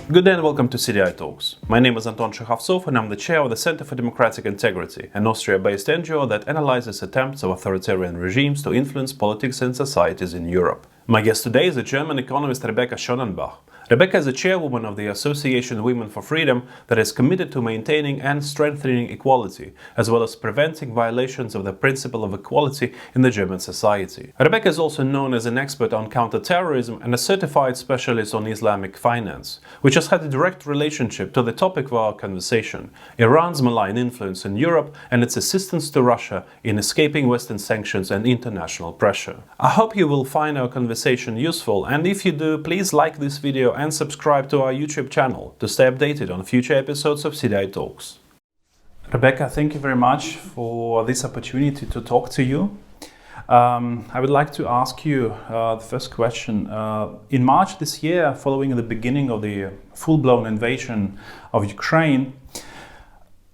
Good day and welcome to CDI Talks. My name is Anton Shekhovtsov and I'm the chair of the Center for Democratic Integrity, an Austria-based NGO that analyzes attempts of authoritarian regimes to influence politics and societies in Europe. My guest today is the German economist Rebecca Schönenbach. Rebecca is the chairwoman of the Association Women for Freedom that is committed to maintaining and strengthening equality, as well as preventing violations of the principle of equality in the German society. Rebecca is also known as an expert on counter-terrorism and a certified specialist on Islamic finance, which has had a direct relationship to the topic of our conversation: Iran's malign influence in Europe and its assistance to Russia in escaping Western sanctions and international pressure. I hope you will find our conversation useful, and if you do, please like this video and subscribe to our YouTube channel to stay updated on future episodes of CDI Talks. Rebecca, thank you very much for this opportunity to talk to you. I would like to ask you the first question. In March this year, following the beginning of the full-blown invasion of Ukraine,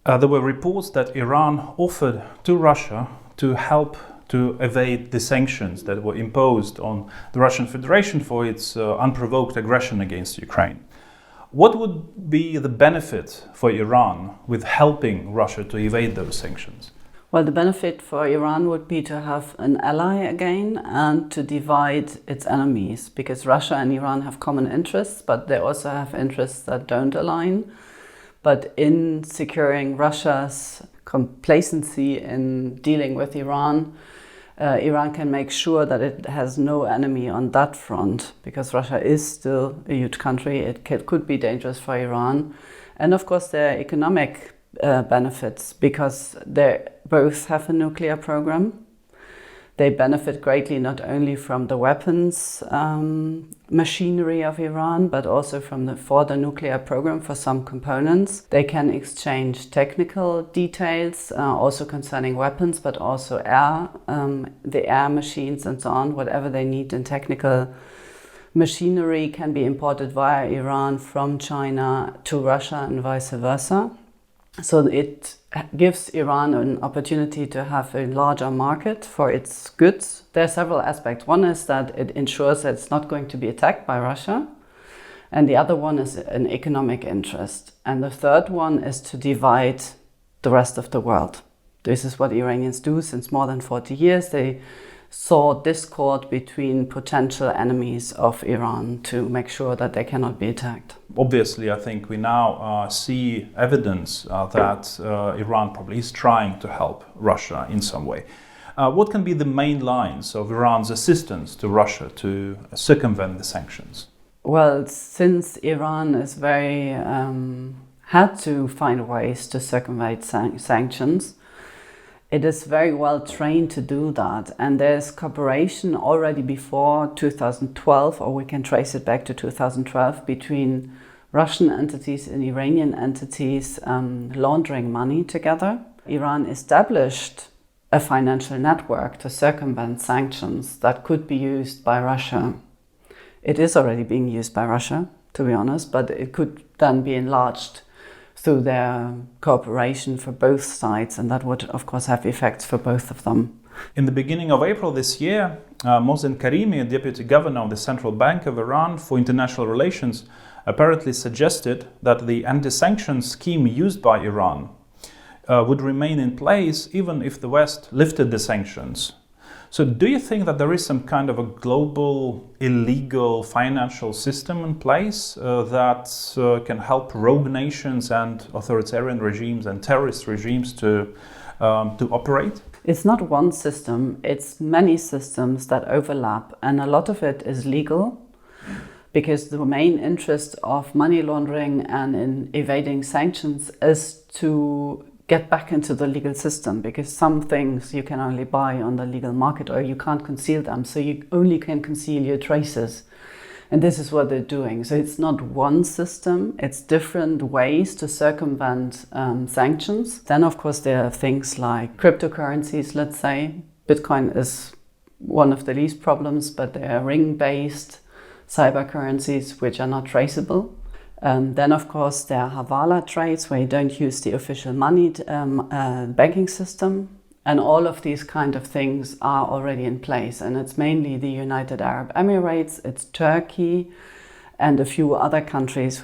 there were reports that Iran offered to Russia to help to evade the sanctions that were imposed on the Russian Federation for its unprovoked aggression against Ukraine. What would be the benefit for Iran with helping Russia to evade those sanctions? Well, the benefit for Iran would be to have an ally again and to divide its enemies, because Russia and Iran have common interests, but they also have interests that don't align. But in securing Russia's complacency in dealing with Iran, Iran can make sure that it has no enemy on that front, because Russia is still a huge country. It could be dangerous for Iran. And of course there are economic benefits, because they both have a nuclear program. They benefit greatly not only from the weapons machinery of Iran, but also for the nuclear program for some components. They can exchange technical details, also concerning weapons, but also the air machines and so on. Whatever they need in technical machinery can be imported via Iran from China to Russia and vice versa. So it gives Iran an opportunity to have a larger market for its goods. There are several aspects. One is that it ensures that it's not going to be attacked by Russia. And the other one is an economic interest. And the third one is to divide the rest of the world. This is what Iranians do since more than 40 years. They saw discord between potential enemies of Iran to make sure that they cannot be attacked. Obviously, I think we now see evidence that Iran probably is trying to help Russia in some way. What can be the main lines of Iran's assistance to Russia to circumvent the sanctions? Well, since Iran is had to find ways to circumvent sanctions, it is very well trained to do that, and there's cooperation already before 2012, or we can trace it back to 2012, between Russian entities and Iranian entities laundering money together. Iran established a financial network to circumvent sanctions that could be used by Russia. It is already being used by Russia, to be honest, but it could then be enlarged through their cooperation for both sides, and that would of course have effects for both of them. In the beginning of April this year, Mohsen Karimi, deputy governor of the Central Bank of Iran for International Relations, apparently suggested that the anti-sanctions scheme used by Iran would remain in place even if the West lifted the sanctions. So do you think that there is some kind of a global illegal financial system in place that can help rogue nations and authoritarian regimes and terrorist regimes to operate? It's not one system, it's many systems that overlap, and a lot of it is legal, because the main interest of money laundering and in evading sanctions is to get back into the legal system, because some things you can only buy on the legal market or you can't conceal them, so you only can conceal your traces. And this is what they're doing. So it's not one system, it's different ways to circumvent sanctions. Then of course there are things like cryptocurrencies, let's say. Bitcoin is one of the least problems, but there are ring-based cyber currencies which are not traceable. Then, of course, there are Hawala trades where you don't use the official money banking system. And all of these kind of things are already in place. And it's mainly the United Arab Emirates, it's Turkey, and a few other countries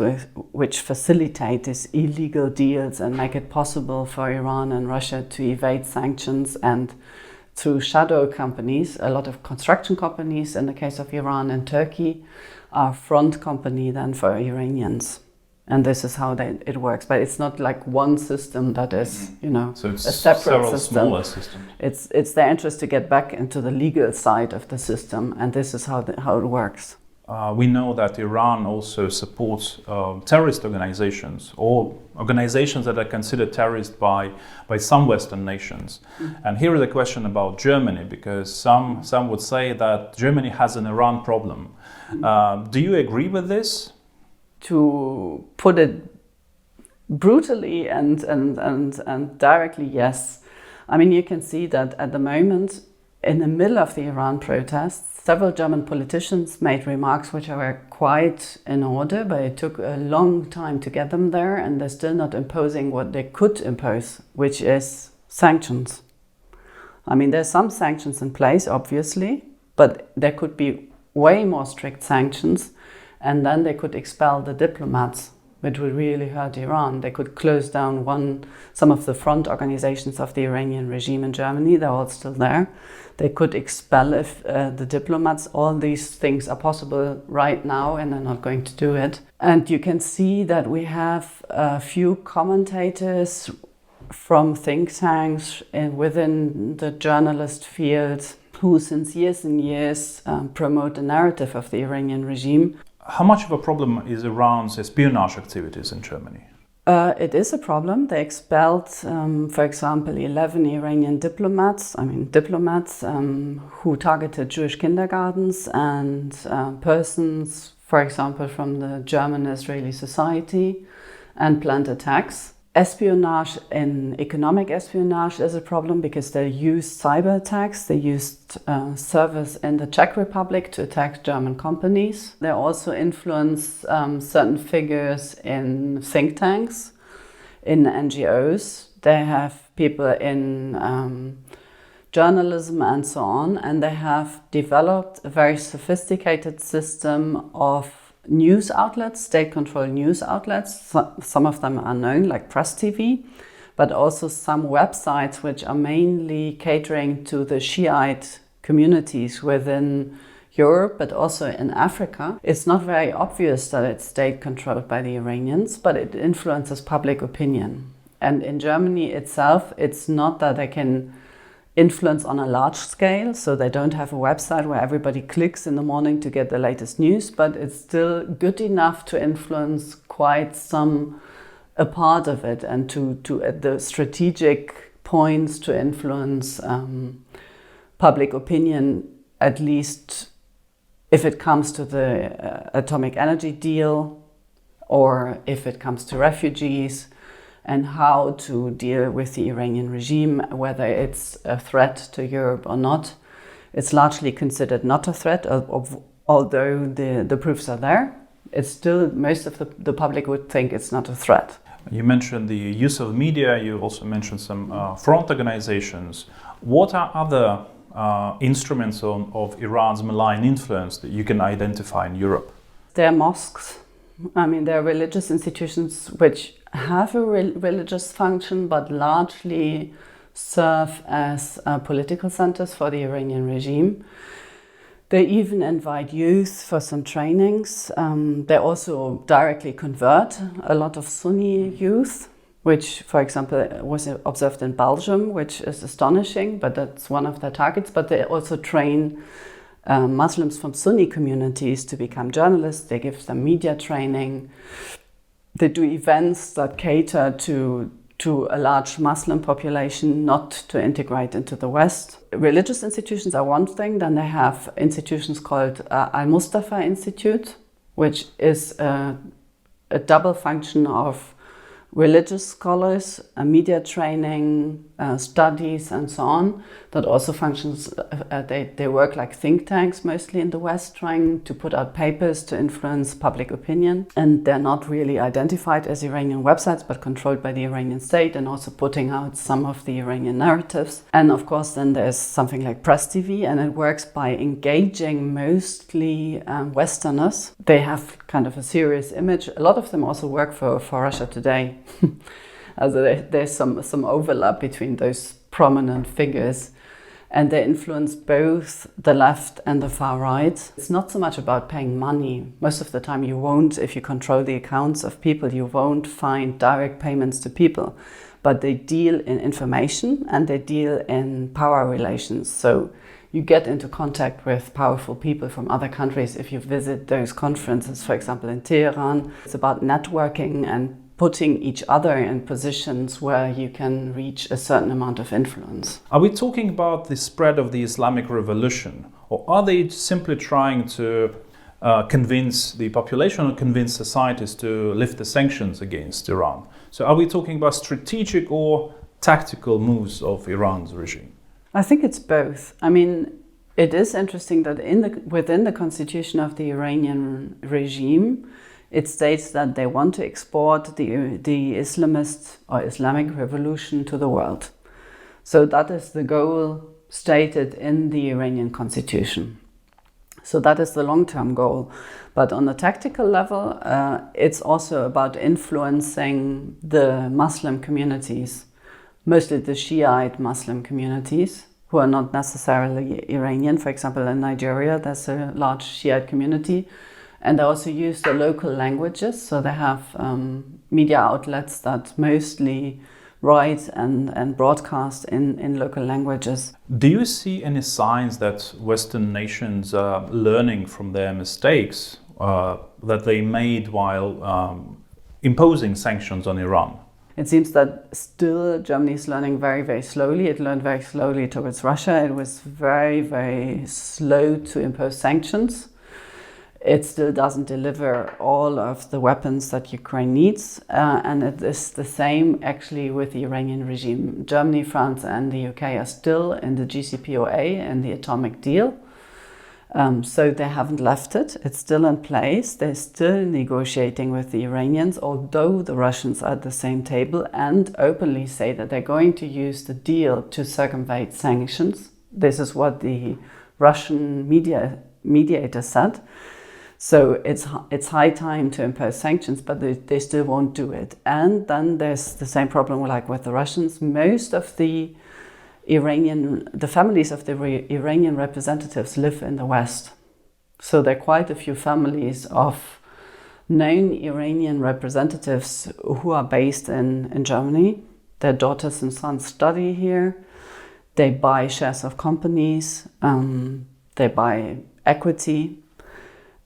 which facilitate these illegal deals and make it possible for Iran and Russia to evade sanctions, and through shadow companies, a lot of construction companies in the case of Iran and Turkey are front company then for Iranians. And this is how it works. But it's not like one system that is, so it's a separate several system. Smaller systems. It's their interest to get back into the legal side of the system, and this is how it works. We know that Iran also supports terrorist organizations, or organizations that are considered terrorist by some Western nations. And here is a question about Germany, because some would say that Germany has an Iran problem. Do you agree with this? To put it brutally and directly, yes. I mean, you can see that at the moment, in the middle of the Iran protests, several German politicians made remarks which were quite in order, but it took a long time to get them there, and they're still not imposing what they could impose, which is sanctions. I mean, there's some sanctions in place, obviously, but there could be way more strict sanctions, and then they could expel the diplomats, which would really hurt Iran. They could close down some of the front organizations of the Iranian regime in Germany. They're all still there. They could expel the diplomats. All these things are possible right now, and they're not going to do it. And you can see that we have a few commentators from think tanks within the journalist field who since years and years promote the narrative of the Iranian regime. How much of a problem is Iran's espionage activities in Germany? It is a problem. They expelled, for example, 11 Iranian diplomats who targeted Jewish kindergartens and persons, for example, from the German-Israeli society, and planned attacks. Espionage and economic espionage is a problem because they used cyber attacks. They used servers in the Czech Republic to attack German companies. They also influence certain figures in think tanks, in NGOs. They have people in journalism and so on, and they have developed a very sophisticated system of news outlets, state-controlled news outlets. Some of them are known, like Press TV, but also some websites which are mainly catering to the Shiite communities within Europe, but also in Africa. It's not very obvious that it's state-controlled by the Iranians, but it influences public opinion. And in Germany itself, it's not that they can influence on a large scale, so they don't have a website where everybody clicks in the morning to get the latest news, but it's still good enough to influence quite a part of it, and to at the strategic points to influence public opinion, at least if it comes to the atomic energy deal, or if it comes to refugees, and how to deal with the Iranian regime, whether it's a threat to Europe or not. It's largely considered not a threat, although the proofs are there. It's still, most of the public would think it's not a threat. You mentioned the use of media, you also mentioned some front organizations. What are other instruments of Iran's malign influence that you can identify in Europe? There are mosques. I mean, there are religious institutions which have a religious function, but largely serve as political centers for the Iranian regime. They even invite youth for some trainings. They also directly convert a lot of Sunni youth, which, for example, was observed in Belgium, which is astonishing, but that's one of their targets. But they also train Muslims from Sunni communities to become journalists. They give them media training. They do events that cater to a large Muslim population, not to integrate into the West. Religious institutions are one thing. Then they have institutions called Al-Mustafa Institute, which is a double function of religious scholars, a media training, studies and so on, that also functions, they work like think tanks mostly in the West, trying to put out papers to influence public opinion. And they're not really identified as Iranian websites, but controlled by the Iranian state and also putting out some of the Iranian narratives. And of course, then there's something like Press TV, and it works by engaging mostly Westerners. They have kind of a serious image. A lot of them also work for Russia Today. There's some overlap between those prominent figures, and they influence both the left and the far right. It's not so much about paying money. Most of the time you won't, if you control the accounts of people, you won't find direct payments to people. But they deal in information and they deal in power relations. So you get into contact with powerful people from other countries if you visit those conferences, for example, in Tehran. It's about networking and putting each other in positions where you can reach a certain amount of influence. Are we talking about the spread of the Islamic revolution, or are they simply trying to convince the population or convince societies to lift the sanctions against Iran? So are we talking about strategic or tactical moves of Iran's regime? I think it's both. I mean, it is interesting that within the constitution of the Iranian regime, it states that they want to export the Islamist or Islamic revolution to the world. So that is the goal stated in the Iranian constitution. So that is the long-term goal. But on a tactical level, it's also about influencing the Muslim communities, mostly the Shiite Muslim communities, who are not necessarily Iranian. For example, in Nigeria, there's a large Shiite community. And they also use the local languages, so they have media outlets that mostly write and broadcast in local languages. Do you see any signs that Western nations are learning from their mistakes that they made while imposing sanctions on Iran? It seems that still Germany is learning very, very slowly. It learned very slowly towards Russia. It was very, very slow to impose sanctions. It still doesn't deliver all of the weapons that Ukraine needs. And it is the same actually with the Iranian regime. Germany, France and the UK are still in the JCPOA and the atomic deal. So they haven't left it. It's still in place. They're still negotiating with the Iranians, although the Russians are at the same table and openly say that they're going to use the deal to circumvent sanctions. This is what the Russian mediator said. So it's high time to impose sanctions, but they still won't do it. And then there's the same problem like with the Russians. Most of the families of the Iranian representatives live in the West. So there are quite a few families of known Iranian representatives who are based in Germany. Their daughters and sons study here. They buy shares of companies. They buy equity.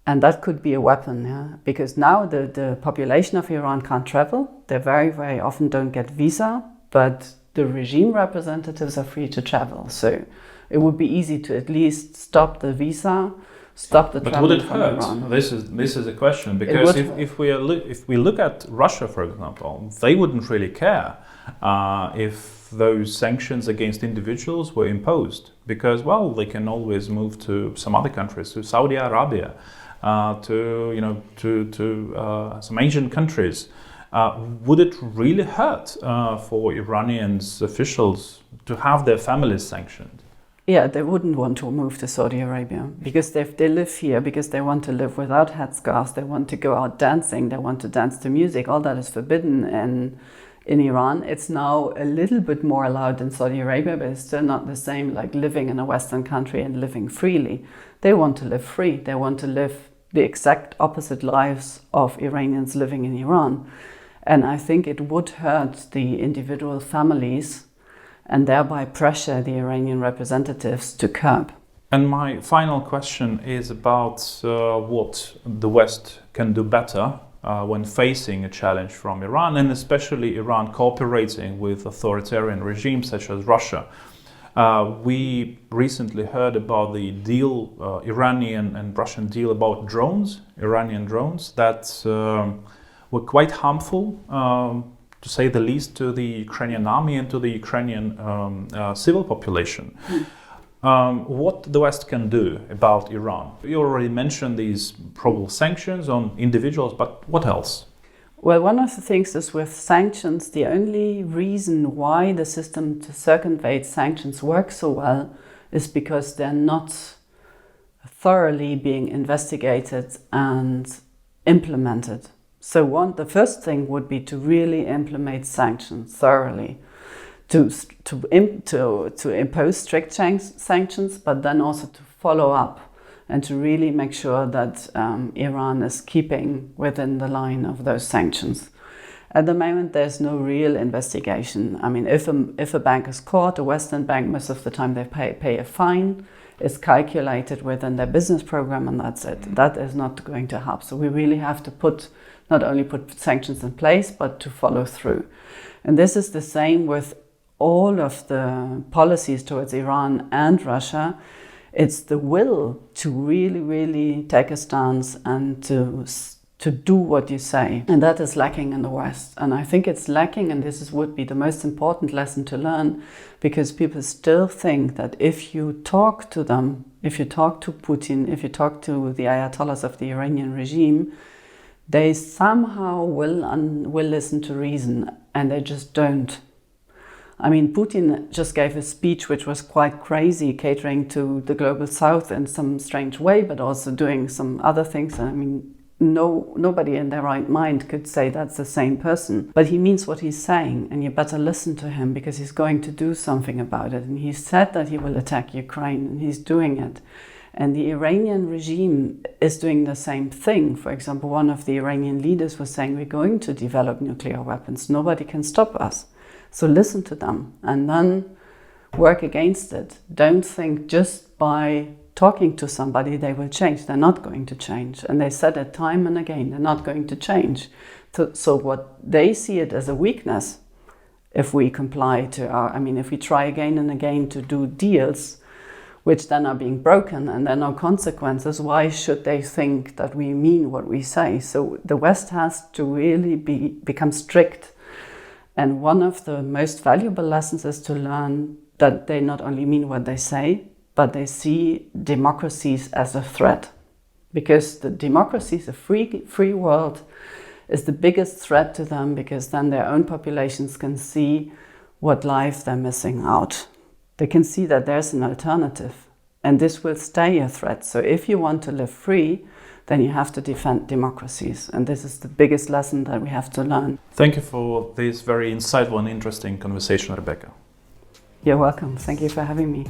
And that could be a weapon, yeah? Because now the population of Iran can't travel. They very, very often don't get visa, but the regime representatives are free to travel. So it would be easy to at least stop the visa, stop the travel. But would it from hurt? Iran. This is a question, because if we look at Russia, for example, they wouldn't really care if those sanctions against individuals were imposed, because, well, they can always move to some other countries, to Saudi Arabia, to some Asian countries. Would it really hurt for Iranians officials to have their families sanctioned? Yeah, they wouldn't want to move to Saudi Arabia because they live here, because they want to live without headscarves, they want to go out dancing, they want to dance to music. All that is forbidden in Iran. It's now a little bit more allowed in Saudi Arabia, but it's still not the same like living in a Western country and living freely. They want to live free. They want to live the exact opposite lives of Iranians living in Iran. And I think it would hurt the individual families and thereby pressure the Iranian representatives to curb. And my final question is about what the West can do better when facing a challenge from Iran, and especially Iran cooperating with authoritarian regimes such as Russia. We recently heard about the deal, Iranian and Russian deal about drones, Iranian drones, that were quite harmful to say the least, to the Ukrainian army and to the Ukrainian civil population. What the West can do about Iran? You already mentioned these probable sanctions on individuals, but what else? Well, one of the things is with sanctions, the only reason why the system to circumvent sanctions works so well is because they're not thoroughly being investigated and implemented. So the first thing would be to really implement sanctions thoroughly, to impose strict sanctions, but then also to follow up and to really make sure that Iran is keeping within the line of those sanctions. At the moment, there's no real investigation. I mean, if a bank is caught, a Western bank, most of the time they pay a fine. It's calculated within their business program, and that's it. That is not going to help. So we really have to not only put sanctions in place, but to follow through. And this is the same with all of the policies towards Iran and Russia. It's the will to really, really take a stance and to do what you say. And that is lacking in the West. And I think it's lacking, and would be the most important lesson to learn, because people still think that if you talk to them, if you talk to Putin, if you talk to the Ayatollahs of the Iranian regime, they somehow will listen to reason, and they just don't. I mean, Putin just gave a speech which was quite crazy, catering to the global south in some strange way, but also doing some other things. I mean, nobody in their right mind could say that's the same person. But he means what he's saying, and you better listen to him because he's going to do something about it. And he said that he will attack Ukraine, and he's doing it. And the Iranian regime is doing the same thing. For example, one of the Iranian leaders was saying, we're going to develop nuclear weapons. Nobody can stop us. So listen to them and then work against it. Don't think just by talking to somebody they will change. They're not going to change. And they said it time and again, they're not going to change. So what they see it as a weakness, if we comply to if we try again and again to do deals, which then are being broken and there are no consequences, why should they think that we mean what we say? So the West has to really become strict. And one of the most valuable lessons is to learn that they not only mean what they say, but they see democracies as a threat. Because the democracies, a free world, is the biggest threat to them, because then their own populations can see what life they're missing out. They can see that there's an alternative, and this will stay a threat. So if you want to live free, then you have to defend democracies. And this is the biggest lesson that we have to learn. Thank you for this very insightful and interesting conversation, Rebecca. You're welcome. Thank you for having me.